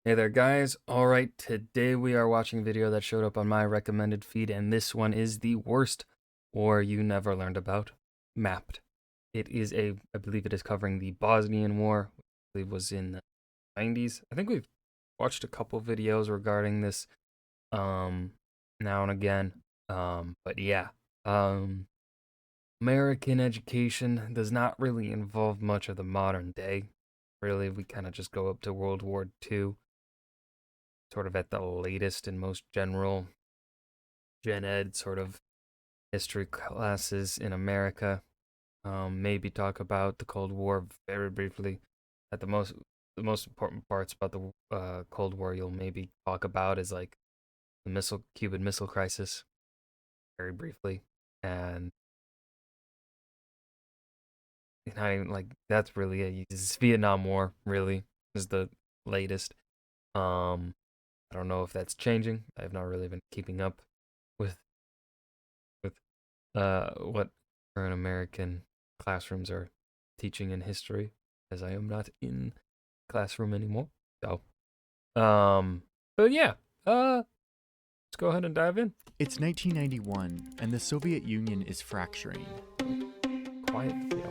Hey there guys, alright, today we are watching a video that showed up on my recommended feed, and this one is the worst war you never learned about, Mapped. It is I believe it is covering the Bosnian War, which I believe was in the 90s. I think we've watched a couple videos regarding this, now and again, but yeah, American education does not really involve much of the modern day. Really, we kind of just go up to World War II. Sort of at the latest and most general gen ed sort of history classes in America. Maybe talk about the Cold War very briefly. At the most important parts about the Cold War you'll maybe talk about is like the Cuban Missile Crisis, very briefly, and not even like that's really it. It's Vietnam War really is the latest. Um, I don't know if that's changing. I've not really been keeping up with with what current American classrooms are teaching in history, as I am not in classroom anymore. So, but yeah, let's go ahead and dive in. It's 1991, and the Soviet Union is fracturing. Quiet, yeah.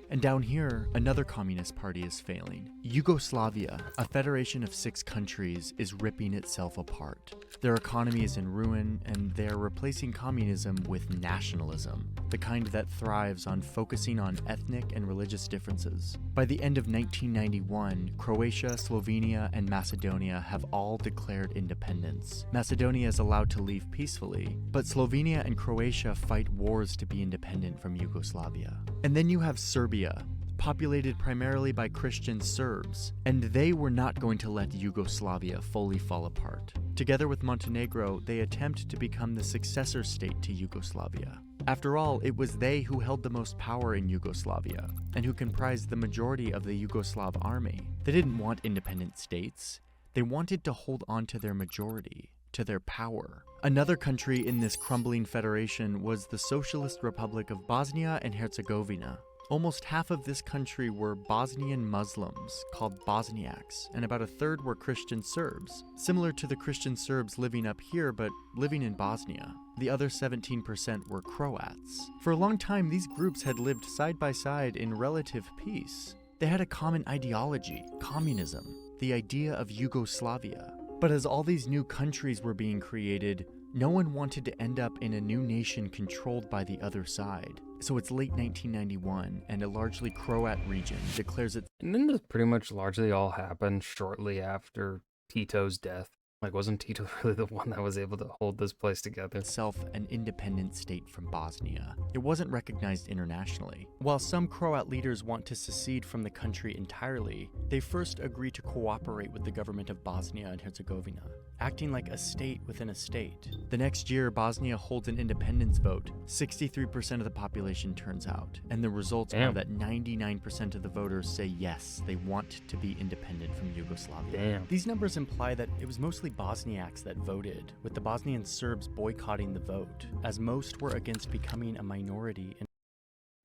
And down here, another communist party is failing. Yugoslavia, a federation of 6 countries, is ripping itself apart. Their economy is in ruin, and they're replacing communism with nationalism, the kind that thrives on focusing on ethnic and religious differences. By the end of 1991, Croatia, Slovenia, and Macedonia have all declared independence. Macedonia is allowed to leave peacefully, but Slovenia and Croatia fight wars to be independent from Yugoslavia. And then you have Serbia, populated primarily by Christian Serbs, and they were not going to let Yugoslavia fully fall apart. Together with Montenegro, they attempt to become the successor state to Yugoslavia. After all, it was they who held the most power in Yugoslavia, and who comprised the majority of the Yugoslav army. They didn't want independent states. They wanted to hold on to their majority, to their power. Another country in this crumbling federation was the Socialist Republic of Bosnia and Herzegovina. Almost half of this country were Bosnian Muslims, called Bosniaks, and about a third were Christian Serbs, similar to the Christian Serbs living up here but living in Bosnia. The other 17% were Croats. For a long time, these groups had lived side by side in relative peace. They had a common ideology, communism, the idea of Yugoslavia. But as all these new countries were being created, no one wanted to end up in a new nation controlled by the other side. So it's late 1991, and a largely Croat region declares And then this pretty much largely all happened shortly after Tito's death. Like, wasn't Tito really the one that was able to hold this place together? itself an independent state from Bosnia. It wasn't recognized internationally. While some Croat leaders want to secede from the country entirely, they first agree to cooperate with the government of Bosnia and Herzegovina, acting like a state within a state. The next year, Bosnia holds an independence vote. 63% of the population turns out, and the results are that 99% of the voters say yes, they want to be independent from Yugoslavia. Damn. These numbers imply that it was mostly Bosniaks that voted, with the Bosnian Serbs boycotting the vote, as most were against becoming a minority.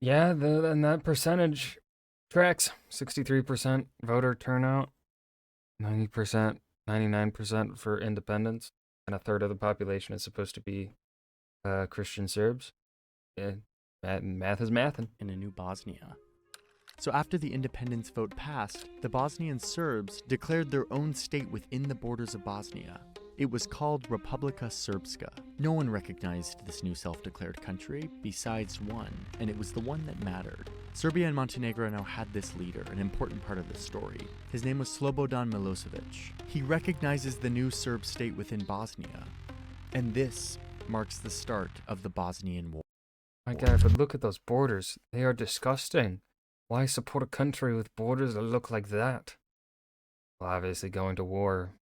Yeah, and that percentage tracks. 63% voter turnout, 90%, 99% for independence, and a third of the population is supposed to be Christian Serbs. Yeah, math is mathin'. In a new Bosnia. So after the independence vote passed, the Bosnian Serbs declared their own state within the borders of Bosnia. It was called Republika Srpska. No one recognized this new self-declared country besides one, and it was the one that mattered. Serbia and Montenegro now had this leader, an important part of the story. His name was Slobodan Milosevic. He recognizes the new Serb state within Bosnia, and this marks the start of the Bosnian War. My God, but look at those borders. They are disgusting. Why support a country with borders that look like that? Well, obviously going to war,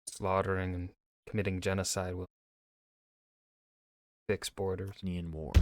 slaughtering, and committing genocide will fix borders. Bosnian War.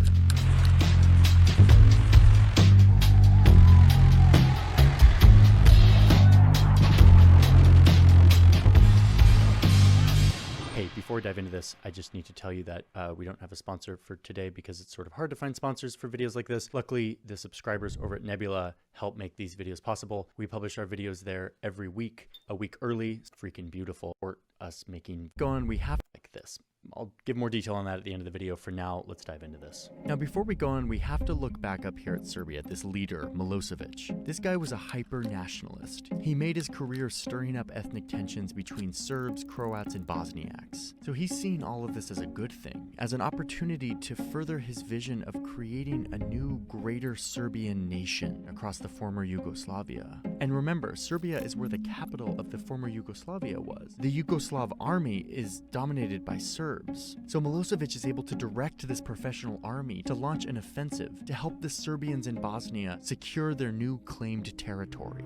Hey, before we dive into this, I just need to tell you that we don't have a sponsor for today because it's sort of hard to find sponsors for videos like this. Luckily, the subscribers over at Nebula help make these videos possible. We publish our videos there every week, a week early. It's freaking beautiful. Or us making going, we have like this. I'll give more detail on that at the end of the video. For now, let's dive into this. Now, before we go on, we have to look back up here at Serbia, this leader, Milosevic. This guy was a hyper-nationalist. He made his career stirring up ethnic tensions between Serbs, Croats, and Bosniaks. So he's seen all of this as a good thing, as an opportunity to further his vision of creating a new, greater Serbian nation across the former Yugoslavia. And remember, Serbia is where the capital of the former Yugoslavia was. The Yugoslav army is dominated by Serbs. So Milosevic is able to direct this professional army to launch an offensive to help the Serbians in Bosnia secure their new claimed territory.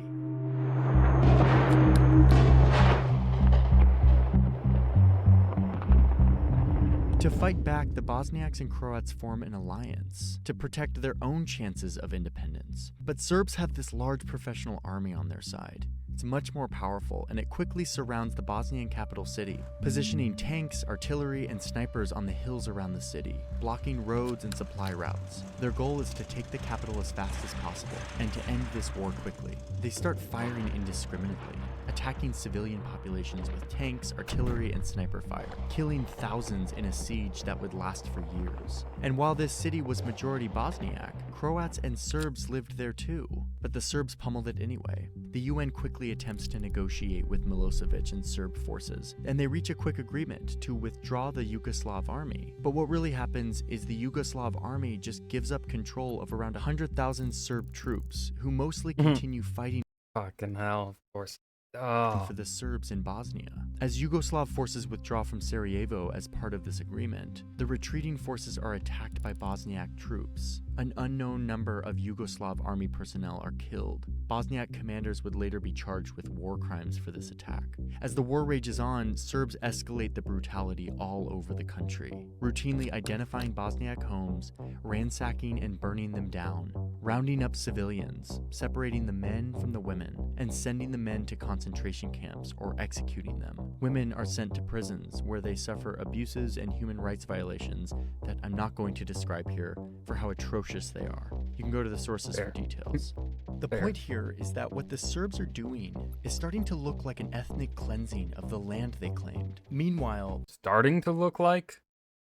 To fight back, the Bosniaks and Croats form an alliance to protect their own chances of independence. But Serbs have this large professional army on their side. It's much more powerful, and it quickly surrounds the Bosnian capital city, positioning tanks, artillery, and snipers on the hills around the city, blocking roads and supply routes. Their goal is to take the capital as fast as possible, and to end this war quickly. They start firing indiscriminately, attacking civilian populations with tanks, artillery, and sniper fire, killing thousands in a siege that would last for years. And while this city was majority Bosniak, Croats and Serbs lived there too, but the Serbs pummeled it anyway. The UN quickly attempts to negotiate with Milosevic and Serb forces, and they reach a quick agreement to withdraw the Yugoslav army. But what really happens is the Yugoslav army just gives up control of around 100,000 Serb troops, who mostly continue fighting Fucking hell, of course. for the Serbs in Bosnia. As Yugoslav forces withdraw from Sarajevo as part of this agreement, the retreating forces are attacked by Bosniak troops. An unknown number of Yugoslav army personnel are killed. Bosniak commanders would later be charged with war crimes for this attack. As the war rages on, Serbs escalate the brutality all over the country, routinely identifying Bosniak homes, ransacking and burning them down, rounding up civilians, separating the men from the women, and sending the men to concentration camps or executing them. Women are sent to prisons where they suffer abuses and human rights violations that I'm not going to describe here for how atrocious they are. You can go to the sources for details. The point here is that what the Serbs are doing is starting to look like an ethnic cleansing of the land they claimed. Meanwhile, Starting to look like?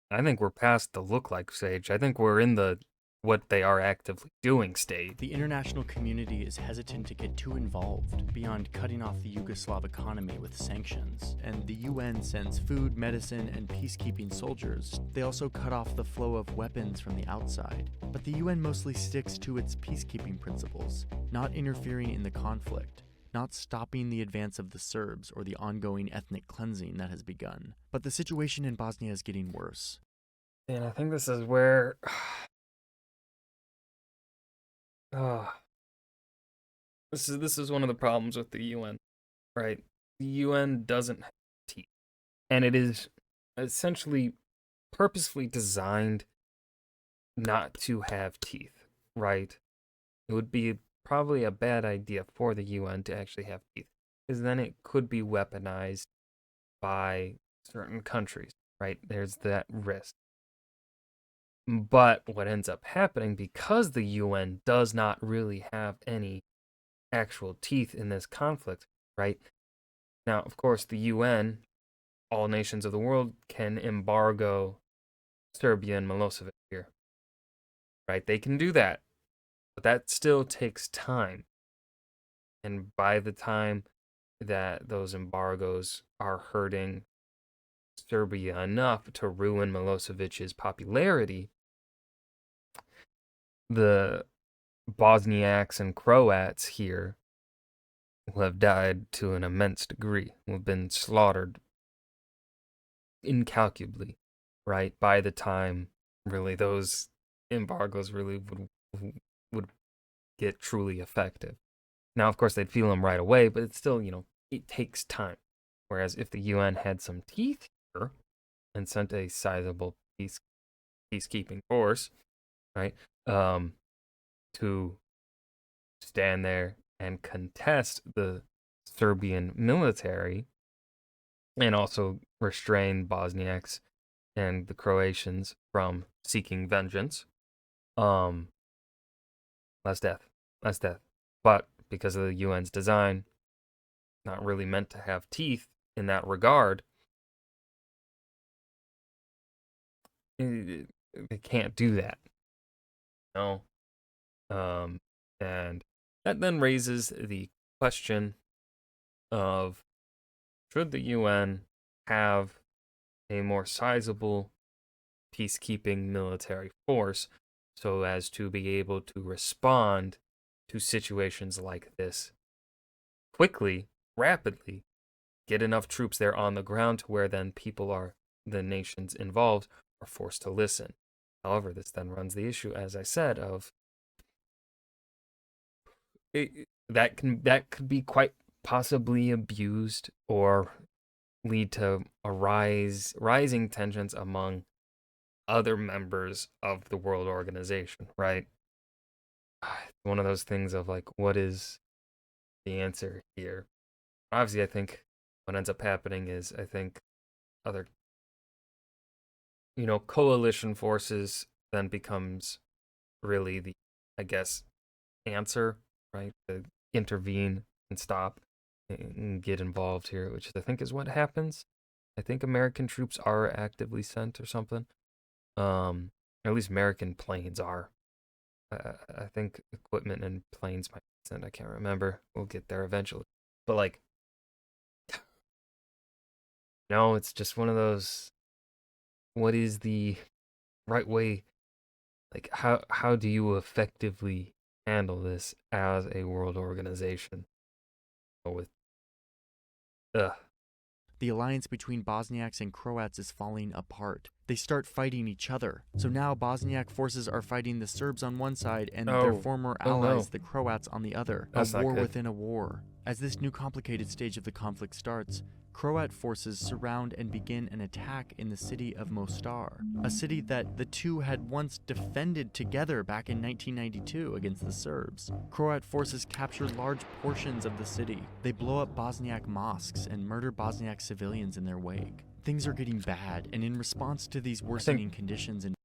I think we're past the look like stage. I think we're in the what they are actively doing stage. the international community is hesitant to get too involved beyond cutting off the Yugoslav economy with sanctions, and the UN sends food, medicine, and peacekeeping soldiers. They also cut off the flow of weapons from the outside. But the UN mostly sticks to its peacekeeping principles, not interfering in the conflict, not stopping the advance of the Serbs or the ongoing ethnic cleansing that has begun. But the situation in Bosnia is getting worse. And I think this is where this is one of the problems with the UN, right? The UN doesn't have teeth, and it is essentially purposefully designed not to have teeth, right? It would be probably a bad idea for the UN to actually have teeth, because then it could be weaponized by certain countries, right? There's that risk. But what ends up happening, because the UN does not really have any actual teeth in this conflict, right? Now, of course, the UN, all nations of the world, can embargo Serbia and Milosevic here, right? They can do that, but that still takes time. And by the time that those embargoes are hurting Serbia enough to ruin Milosevic's popularity, the Bosniaks and Croats here will have died to an immense degree, will have been slaughtered incalculably, right? By the time really those embargoes really would get truly effective. Now, of course, they'd feel them right away, but it's still, it takes time. Whereas if the UN had some teeth here and sent a sizable peacekeeping force, right, to stand there and contest the Serbian military, and also restrain Bosniaks and the Croatians from seeking vengeance. Um, less death, less death. But because of the UN's design, not really meant to have teeth in that regard, they can't do that. No. And that then raises the question of, should the UN have a more sizable peacekeeping military force so as to be able to respond to situations like this quickly, rapidly, get enough troops there on the ground to where then the nations involved are forced to listen. However, this then runs the issue, as I said, of that could be quite possibly abused or lead to rising tensions among other members of the world organization, right? One of those things of like, what is the answer here? Obviously, I think what ends up happening is, I think other, coalition forces then becomes really the, I guess, answer, right? To intervene and stop and get involved here, which I think is what happens. I think American troops are actively sent or something. Or at least American planes are. I think equipment and planes might be sent. I can't remember. We'll get there eventually. But like, no, it's just one of those. What is the right way? Like, how do you effectively handle this as a world organization? With ugh, The alliance between Bosniaks and Croats is falling apart. They start fighting each other. So now Bosniak forces are fighting the Serbs on one side and their former oh no, allies, the Croats, on the other. that's A not war good. within a war. As this new complicated stage of the conflict starts, Croat forces surround and begin an attack in the city of Mostar, a city that the two had once defended together back in 1992 against the Serbs. Croat forces capture large portions of the city. They blow up Bosniak mosques and murder Bosniak civilians in their wake. Things are getting bad, and in response to these worsening conditions in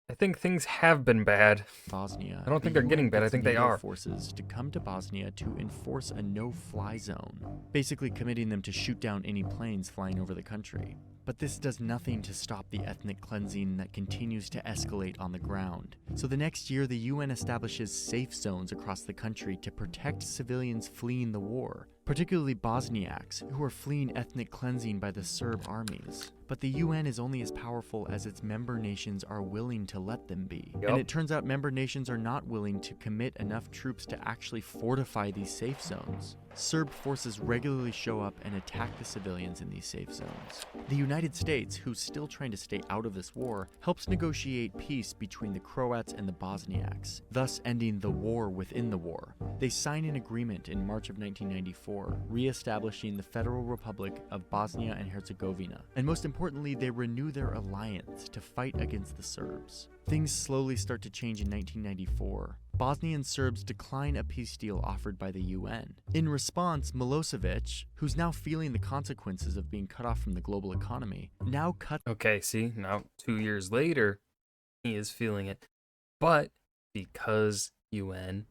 I think things have been bad. Bosnia, I don't think the they're UN getting bad. I gets think they NATO are. forces to come to Bosnia to enforce a no-fly zone, basically committing them to shoot down any planes flying over the country. But this does nothing to stop the ethnic cleansing that continues to escalate on the ground. So the next year, the UN establishes safe zones across the country to protect civilians fleeing the war, particularly Bosniaks, who are fleeing ethnic cleansing by the Serb armies. But the UN is only as powerful as its member nations are willing to let them be. Yup. And it turns out member nations are not willing to commit enough troops to actually fortify these safe zones. Serb forces regularly show up and attack the civilians in these safe zones. The United States, who's still trying to stay out of this war, helps negotiate peace between the Croats and the Bosniaks, thus ending the war within the war. They sign an agreement in March of 1994, re-establishing the Federal Republic of Bosnia and Herzegovina. And most importantly, they renew their alliance to fight against the Serbs. Things slowly start to change in 1994. Bosnian Serbs decline a peace deal offered by the UN. In response, Milosevic, who's now feeling the consequences of being cut off from the global economy, now cuts Okay, see, now 2 years later, he is feeling it. But because UN,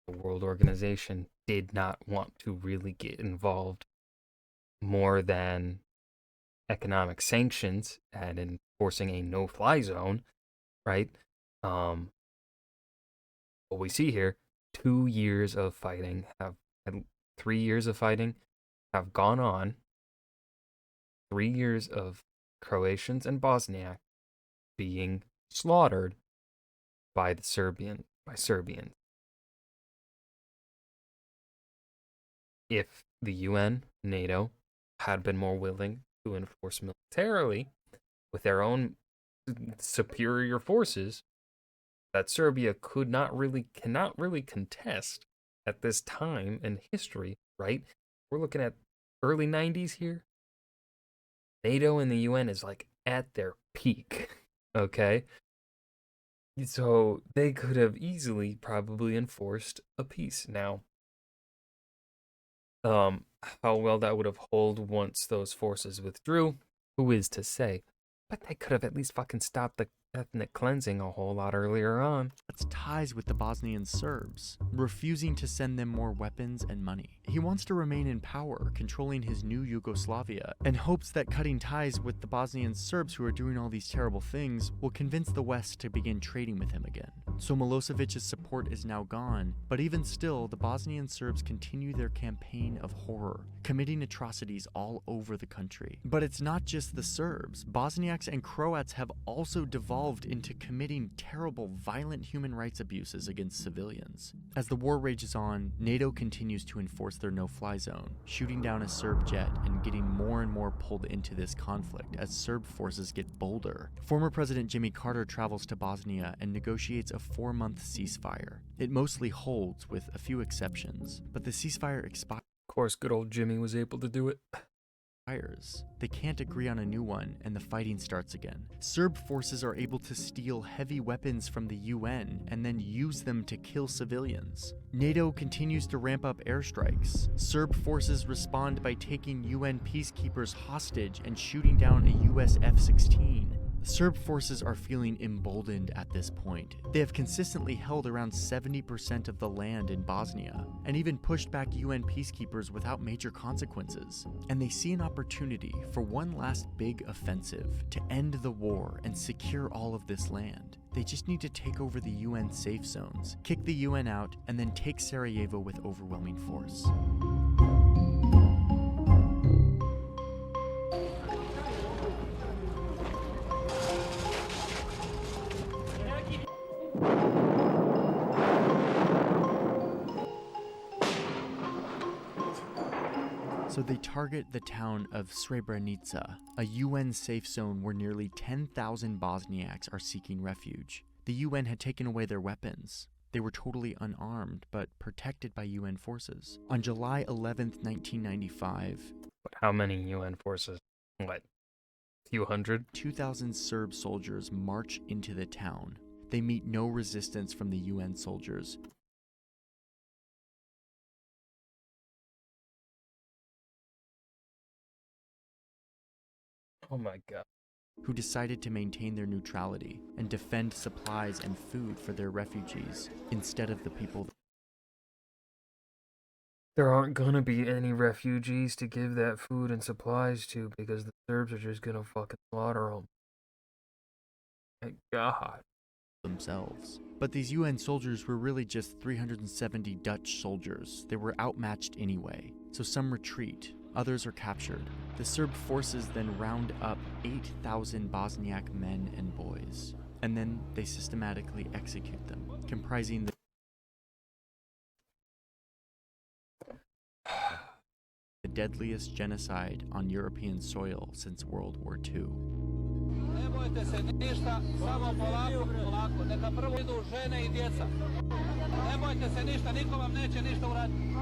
the world organization, did not want to really get involved more than economic sanctions and enforcing a no-fly zone, right? What we see here, 2 years of fighting and 3 years of fighting have gone on. 3 years of Croatians and Bosniak being slaughtered by Serbians. If the UN, NATO, had been more willing to enforce militarily with their own superior forces, that Serbia cannot really contest at this time in history, right? We're looking at early 90s here. NATO and the UN is like at their peak, okay? So they could have easily probably enforced a peace. Now, how well that would have held once those forces withdrew, who is to say? But they could have at least fucking stopped the ethnic cleansing a whole lot earlier on. Ties with the Bosnian Serbs, refusing to send them more weapons and money. He wants to remain in power, controlling his new Yugoslavia, and hopes that cutting ties with the Bosnian Serbs who are doing all these terrible things will convince the West to begin trading with him again. So Milosevic's support is now gone, but even still, the Bosnian Serbs continue their campaign of horror, committing atrocities all over the country. But it's not just the Serbs. Bosniaks and Croats have also devolved into committing terrible, violent human rights abuses against civilians. As the war rages on, NATO continues to enforce their no-fly zone, shooting down a Serb jet and getting more and more pulled into this conflict as Serb forces get bolder. Former President Jimmy Carter travels to Bosnia and negotiates a 4-month ceasefire. It mostly holds, with a few exceptions, but the ceasefire expires. Of course, good old Jimmy was able to do it. They can't agree on a new one, and the fighting starts again. Serb forces are able to steal heavy weapons from the UN and then use them to kill civilians. NATO continues to ramp up airstrikes. Serb forces respond by taking UN peacekeepers hostage and shooting down a US F-16. Serb forces are feeling emboldened at this point. They have consistently held around 70% of the land in Bosnia, and even pushed back UN peacekeepers without major consequences. And they see an opportunity for one last big offensive to end the war and secure all of this land. They just need to take over the UN safe zones, kick the UN out, and then take Sarajevo with overwhelming force. So they target the town of Srebrenica, a UN safe zone where nearly 10,000 Bosniaks are seeking refuge. The UN had taken away their weapons. They were totally unarmed, but protected by UN forces. On July 11th, 1995, But how many UN forces? What? Few hundred? 2,000 Serb soldiers march into the town. They meet no resistance from the UN soldiers. Oh my god. Who decided to maintain their neutrality and defend supplies and food for their refugees instead of the people. There aren't gonna be any refugees to give that food and supplies to because the Serbs are just gonna fucking slaughter them. My god. Themselves. But these UN soldiers were really just 370 Dutch soldiers. They were outmatched anyway, so some retreat, others are captured. The Serb forces then round up 8,000 Bosniak men and boys, and then they systematically execute them, comprising the deadliest genocide on European soil since World War II. Nemojte se ništa, samo polako, polako. Neka prvo idu žene I djeca. Nemojte se ništa, niko vam neće ništa uraditi.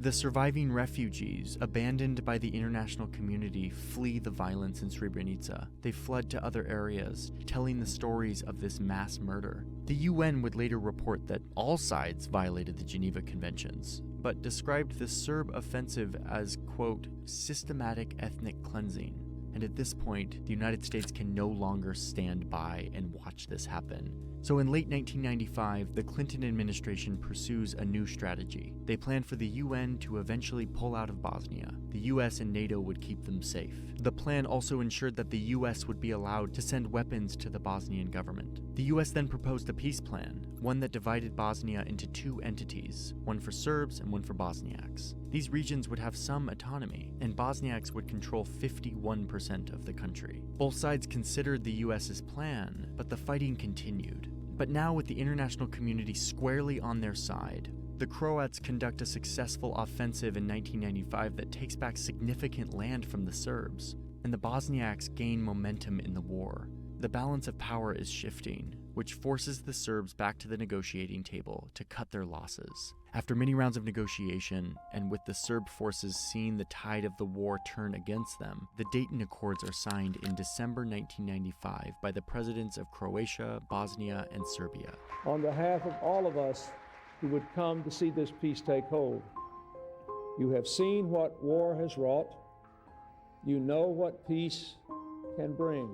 The surviving refugees, abandoned by the international community, flee the violence in Srebrenica. They flood to other areas, telling the stories of this mass murder. The UN would later report that all sides violated the Geneva Conventions, but described the Serb offensive as, quote, systematic ethnic cleansing. And at this point, the United States can no longer stand by and watch this happen. So in late 1995, the Clinton administration pursues a new strategy. They plan for the UN to eventually pull out of Bosnia. The US and NATO would keep them safe. The plan also ensured that the US would be allowed to send weapons to the Bosnian government. The US then proposed a peace plan, one that divided Bosnia into two entities, one for Serbs and one for Bosniaks. These regions would have some autonomy, and Bosniaks would control 51% of the country. Both sides considered the US's plan, but the fighting continued. But now with the international community squarely on their side, the Croats conduct a successful offensive in 1995 that takes back significant land from the Serbs, and the Bosniaks gain momentum in the war. The balance of power is shifting, which forces the Serbs back to the negotiating table to cut their losses. After many rounds of negotiation, and with the Serb forces seeing the tide of the war turn against them, the Dayton Accords are signed in December 1995 by the presidents of Croatia, Bosnia, and Serbia. On behalf of all of us who would come to see this peace take hold, You have seen what war has wrought. You know what peace can bring.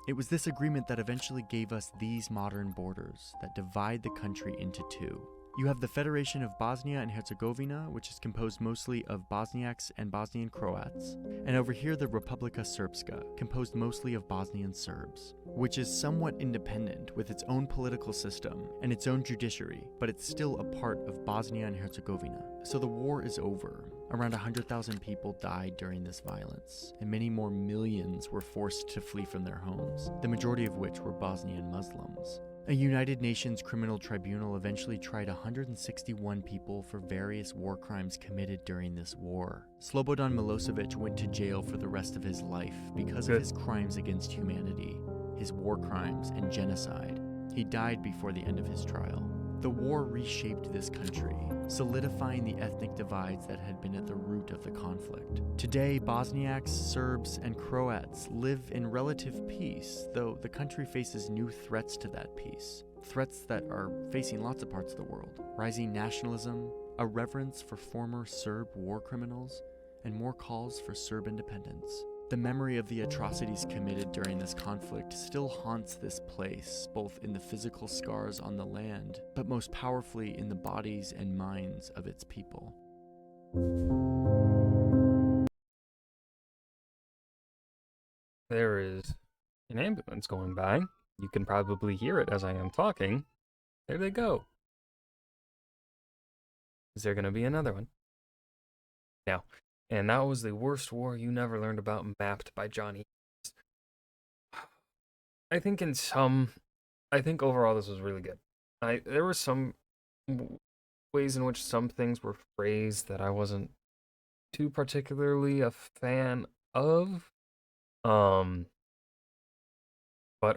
It was this agreement that eventually gave us these modern borders that divide the country into two. You have the Federation of Bosnia and Herzegovina, which is composed mostly of Bosniaks and Bosnian Croats, and over here the Republika Srpska, composed mostly of Bosnian Serbs, which is somewhat independent with its own political system and its own judiciary, but it's still a part of Bosnia and Herzegovina. So the war is over. Around 100,000 people died during this violence, and many more millions were forced to flee from their homes, the majority of which were Bosnian Muslims. A United Nations Criminal Tribunal eventually tried 161 people for various war crimes committed during this war. Slobodan Milosevic went to jail for the rest of his life because of his crimes against humanity, his war crimes, and genocide. He died before the end of his trial. The war reshaped this country, solidifying the ethnic divides that had been at the root of the conflict. Today, Bosniaks, Serbs, and Croats live in relative peace, though the country faces new threats to that peace. Threats that are facing lots of parts of the world. Rising nationalism, a reverence for former Serb war criminals, and more calls for Serb independence. The memory of the atrocities committed during this conflict still haunts this place, both in the physical scars on the land, but most powerfully in the bodies and minds of its people. There is an ambulance going by. You can probably hear it as I am talking. There they go. Is there going to be another one? Now, and that was the worst war you never learned about, mapped by Johnny. I think overall this was really good. There were some ways in which some things were phrased that I wasn't too particularly a fan of. But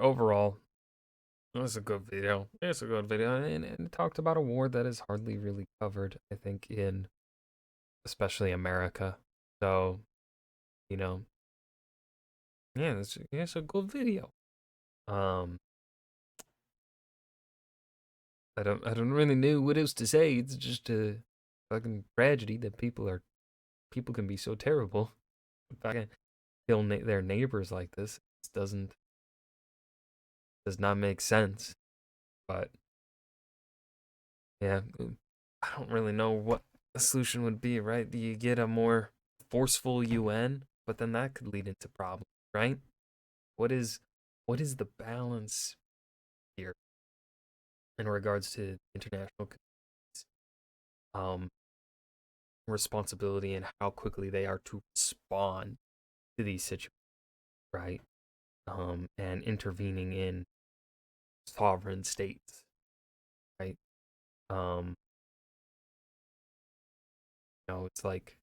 overall, it was a good video. It's a good video, and it talked about a war that is hardly really covered, I think, in especially America. So, yeah, it's a good video. I don't really know what else to say. It's just a fucking tragedy that people can be so terrible. If I can kill their neighbors like this, it does not make sense. But yeah, I don't really know what the solution would be, right? Do you get a more forceful UN? But then that could lead into problems, right? What is the balance here in regards to international responsibility and how quickly they are to respond to these situations, right? And intervening in sovereign states, right? It's like,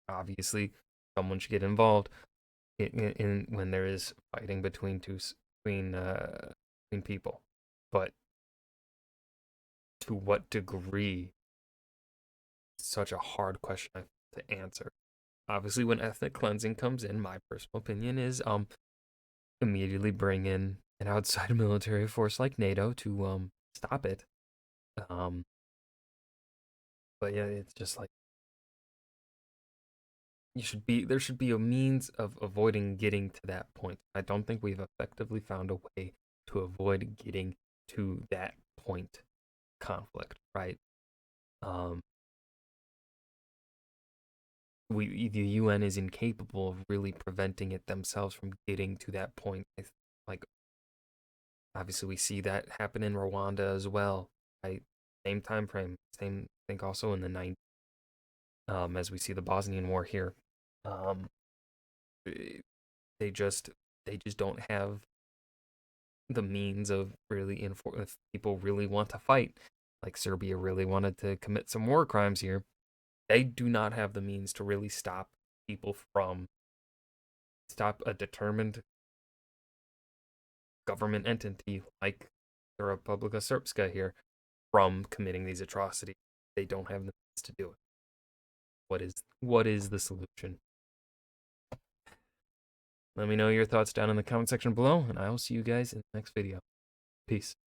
obviously, someone should get involved in when there is fighting between people, but to what degree? Such a hard question to answer. Obviously, when ethnic cleansing comes in, my personal opinion is immediately bring in an outside military force like NATO to stop it. But yeah, it's just like there should be a means of avoiding getting to that point. I don't think we've effectively found a way to avoid getting to that point conflict, right? The UN is incapable of really preventing it themselves from getting to that point. Like, obviously, we see that happen in Rwanda as well, right? Same time frame, same. I think also in the 90s, as we see the Bosnian War here. They just don't have the means of really if people really want to fight, like Serbia really wanted to commit some war crimes here. They do not have the means to really stop a determined government entity like the Republika Srpska here from committing these atrocities. They don't have the means to do it. What is the solution? Let me know your thoughts down in the comment section below, and I will see you guys in the next video. Peace.